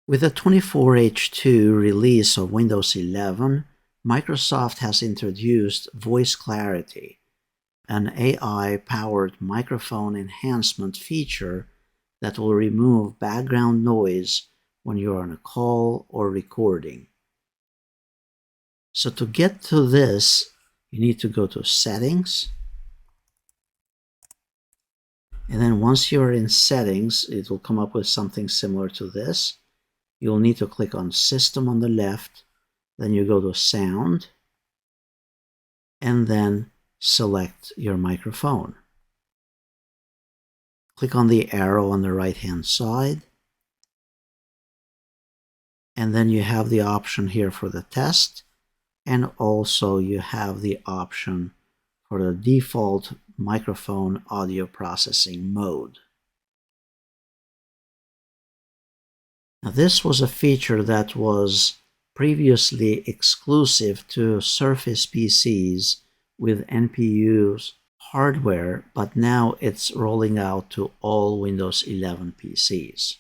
With the 24H2 release of Windows 11, Microsoft has introduced Voice Clarity, an AI-powered microphone enhancement feature that will remove background noise when you're on a call or recording. So to get to this, you need to go to Settings. And then once you're in Settings, it will come up with something similar to this. You'll need to click on System on the left, then you go to Sound, and then select your microphone. Click on the arrow on the right-hand side, and then you have the option here for the test, and also you have the option for the default microphone audio processing mode. Now, this was a feature that was previously exclusive to Surface PCs with NPU's hardware, but now it's rolling out to all Windows 11 PCs.